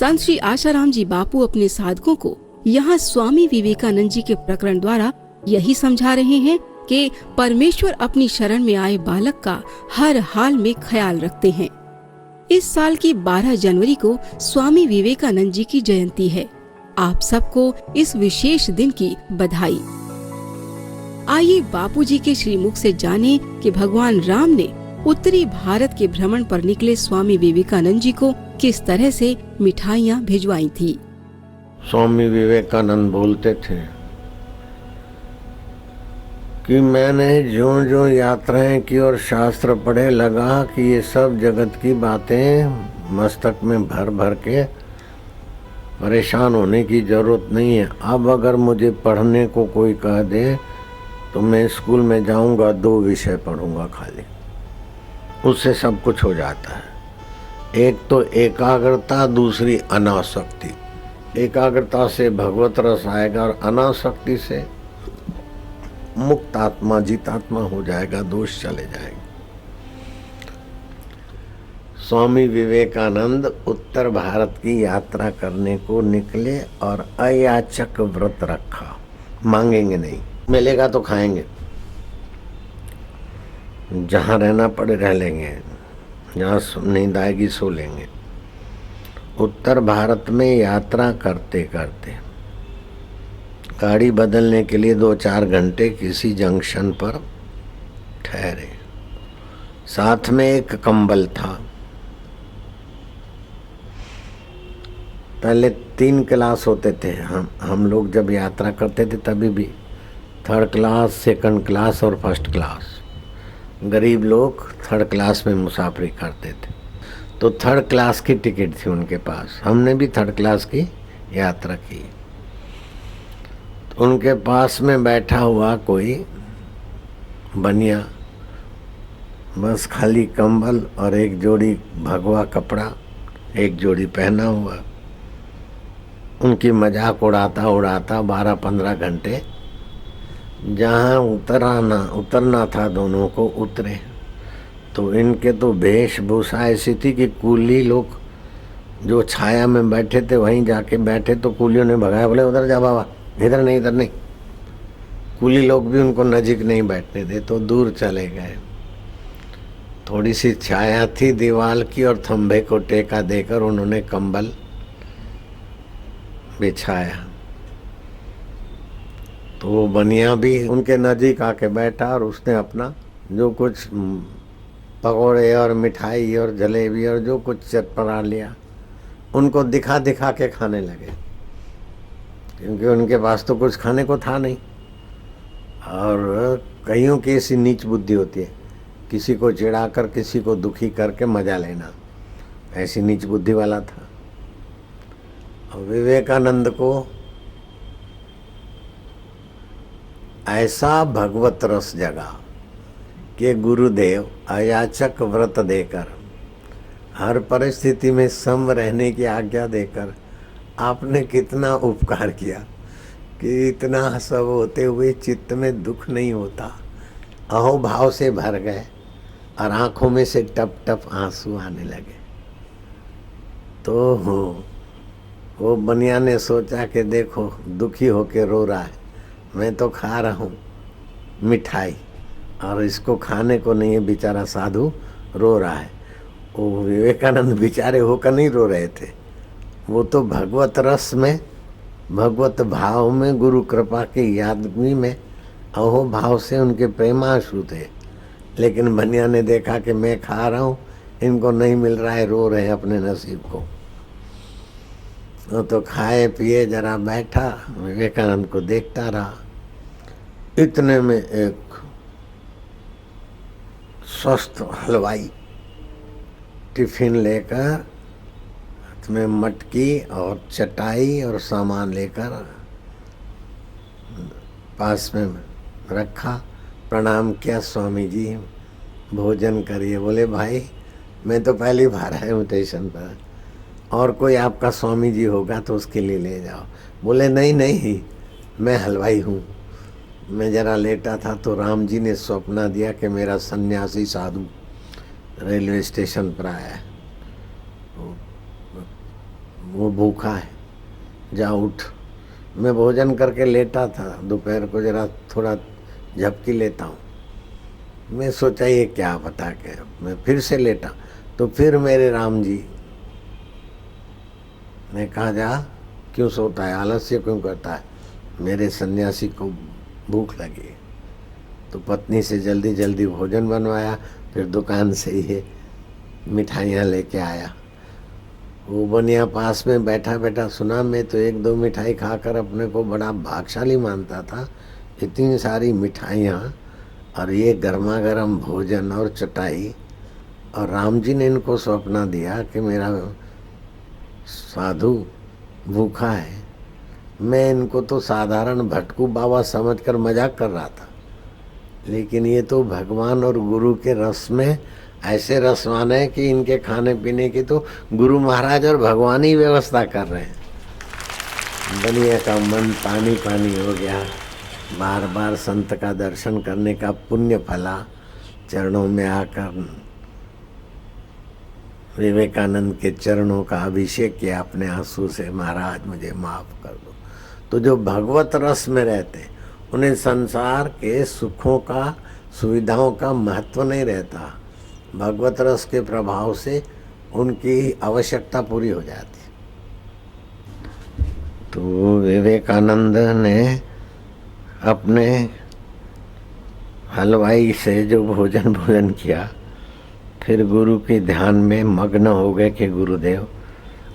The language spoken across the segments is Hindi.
संत श्री आशाराम जी बापू अपने साधकों को यहाँ स्वामी विवेकानंद जी के प्रकरण द्वारा यही समझा रहे हैं कि परमेश्वर अपनी शरण में आए बालक का हर हाल में ख्याल रखते हैं। इस साल की 12 जनवरी को स्वामी विवेकानंद जी की जयंती है। आप सबको इस विशेष दिन की बधाई। आइए बापूजी के श्रीमुख से जाने कि भगवान राम ने उत्तरी भारत के भ्रमण पर निकले स्वामी विवेकानंद जी को किस तरह से मिठाइयाँ भिजवाई थी। स्वामी विवेकानंद बोलते थे कि मैंने जो जो यात्राएं की और शास्त्र पढ़े, लगा कि ये सब जगत की बातें मस्तक में भर भर के परेशान होने की जरूरत नहीं है। अब अगर मुझे पढ़ने को कोई कह दे तो मैं स्कूल में जाऊंगा, 2 विषय पढ़ूंगा खाली, उससे सब कुछ हो जाता है। एक तो एकाग्रता, दूसरी अनासक्ति। एकाग्रता से भगवत रस आएगा और अनासक्ति से मुक्त आत्मा, जितात्मा हो जाएगा, दोष चले जाएंगे। स्वामी विवेकानंद उत्तर भारत की यात्रा करने को निकले और अयाचक व्रत रखा। मांगेंगे नहीं, मिलेगा तो खाएंगे, जहाँ रहना पड़े रह लेंगे, जहाँ नींद आएगी सो लेंगे। उत्तर भारत में यात्रा करते करते गाड़ी बदलने के लिए 2-4 घंटे किसी जंक्शन पर ठहरे। साथ में एक कंबल था। पहले 3 क्लास होते थे। हम लोग जब यात्रा करते थे तभी भी 3rd क्लास, 2nd क्लास और 1st क्लास। गरीब लोग 3rd क्लास में मुसाफरी करते थे, तो 3rd क्लास की टिकट थी उनके पास। हमने भी 3rd क्लास की यात्रा की। तो उनके पास में बैठा हुआ कोई बनिया, बस खाली कंबल और एक जोड़ी भगवा कपड़ा, एक जोड़ी पहना हुआ, उनकी मजाक उड़ाता उड़ाता 12-15 घंटे जहाँ उतरना था दोनों को उतरे। तो इनके तो वेशभूषा ऐसी थी कि कूली लोग जो छाया में बैठे थे वहीं जाके बैठे, तो कूलियों ने भगाया, बोले उधर जा बाबा, इधर नहीं, इधर नहीं। कूली लोग भी उनको नजीक नहीं बैठने दे, तो दूर चले गए। थोड़ी सी छाया थी दीवार की और थंबे को टेका देकर उन्होंने कंबल बिछाया। तो वो बनिया भी उनके नजीक आके बैठा और उसने अपना जो कुछ पकौड़े और मिठाई और जलेबी और जो कुछ चटपटा लिया, उनको दिखा दिखा के खाने लगे, क्योंकि उनके पास तो कुछ खाने को था नहीं। और कईयों की ऐसी नीच बुद्धि होती है, किसी को चिढ़ाकर किसी को दुखी करके मजा लेना, ऐसी नीच बुद्धि वाला था। और विवेकानंद को ऐसा भगवत रस जगा कि गुरुदेव अयाचक व्रत देकर, हर परिस्थिति में सम रहने की आज्ञा देकर आपने कितना उपकार किया कि इतना सब होते हुए चित्त में दुख नहीं होता। अहो भाव से भर गए और आंखों में से टप टप आंसू आने लगे। तो वो बनिया ने सोचा कि देखो दुखी होके रो रहा है, मैं तो खा रहा हूँ मिठाई और इसको खाने को नहीं है, बेचारा साधु रो रहा है। वो विवेकानंद बेचारे होकर नहीं रो रहे थे, वो तो भगवत रस में, भगवत भाव में, गुरु कृपा की यादगी में, अहो भाव से उनके प्रेमाश्रु थे। लेकिन बनिया ने देखा कि मैं खा रहा हूँ, इनको नहीं मिल रहा है, रो रहे हैं अपने नसीब को। वो तो खाए पिए जरा बैठा, विवेकानंद को देखता रहा। इतने में एक स्वस्थ हलवाई टिफिन लेकर, हाथ में मटकी और चटाई और सामान लेकर पास में रखा। प्रणाम किया, स्वामी जी भोजन करिए। बोले भाई मैं तो पहली बार आया हूँ स्टेशन पर, और कोई आपका स्वामी जी होगा तो उसके लिए ले जाओ। बोले नहीं नहीं, मैं हलवाई हूँ। मैं जरा लेटा था तो राम जी ने सौंपना दिया कि मेरा सन्यासी साधु रेलवे स्टेशन पर आया है। वो भूखा है, जा उठ। मैं भोजन करके लेटा था, दोपहर को जरा थोड़ा झपकी लेता हूँ। मैं सोचा ये क्या पता क्या, मैं फिर से लेटा तो फिर मेरे राम जी ने कहा, जा क्यों सोता है, आलस्य क्यों करता है, मेरे सन्यासी को भूख लगी। तो पत्नी से जल्दी जल्दी भोजन बनवाया, फिर दुकान से ये मिठाइयाँ लेके आया। वो बनिया पास में बैठा बैठा सुना। मैं तो 1-2 मिठाई खाकर अपने को बड़ा भाग्यशाली मानता था, इतनी सारी मिठाइयाँ और ये गर्मा गर्म भोजन और चटाई। और राम जी ने इनको सौंपना दिया कि मेरा साधु भूखा है। मैं इनको तो साधारण भटकू बाबा समझकर मजाक कर रहा था, लेकिन ये तो भगवान और गुरु के रस में ऐसे रसवान है कि इनके खाने पीने की तो गुरु महाराज और भगवान ही व्यवस्था कर रहे हैं। बनिया का मन पानी पानी हो गया। बार बार संत का दर्शन करने का पुण्य फला। चरणों में आकर विवेकानंद के चरणों का अभिषेक किया अपने आंसू से, महाराज मुझे माफ कर दो। तो जो भगवत रस में रहते उन्हें संसार के सुखों का, सुविधाओं का महत्व नहीं रहता। भगवत रस के प्रभाव से उनकी आवश्यकता पूरी हो जाती। तो विवेकानंद ने अपने हलवाई से जो भोजन किया, फिर गुरु के ध्यान में मग्न हो गए कि गुरुदेव,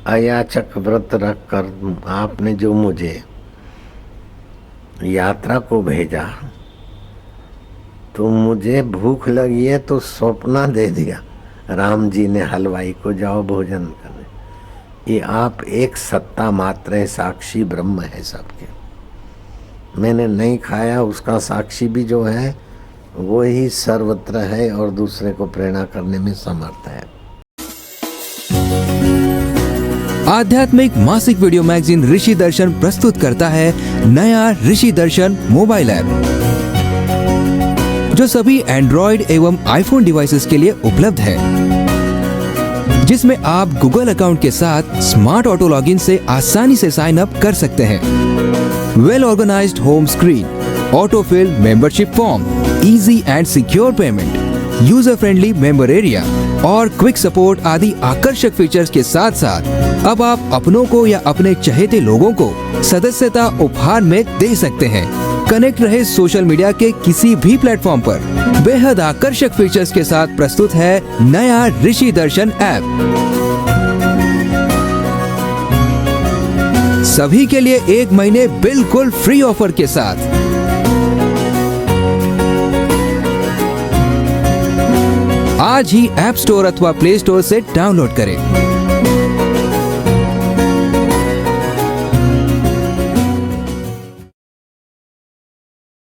अयाचक व्रत रख कर आपने जो मुझे यात्रा को भेजा, तो मुझे भूख लगी है तो सौंपना दे दिया राम जी ने हलवाई को, जाओ भोजन करने। ये आप एक सत्ता मात्र है, साक्षी ब्रह्म है सबके। मैंने नहीं खाया, उसका साक्षी भी जो है वो ही सर्वत्र है और दूसरे को प्रेरणा करने में समर्थ है। आध्यात्मिक मासिक वीडियो मैगजीन ऋषि दर्शन प्रस्तुत करता है नया ऋषि दर्शन मोबाइल ऐप, जो सभी एंड्रॉइड एवं आईफोन डिवाइसेस के लिए उपलब्ध है, जिसमें आप गूगल अकाउंट के साथ स्मार्ट ऑटो लॉगिन से आसानी से साइन अप कर सकते हैं। Well organised home screen, auto fill membership form, easy and secure payment, user friendly member area और क्विक सपोर्ट आदि आकर्षक फीचर्स के साथ साथ अब आप अपनों को या अपने चहेते लोगों को सदस्यता उपहार में दे सकते हैं। कनेक्ट रहे सोशल मीडिया के किसी भी प्लेटफॉर्म पर। बेहद आकर्षक फीचर्स के साथ प्रस्तुत है नया ऋषि दर्शन ऐप। सभी के लिए 1 महीने बिल्कुल फ्री ऑफर के साथ। आज ही ऐप स्टोर अथवा प्ले स्टोर से डाउनलोड करें।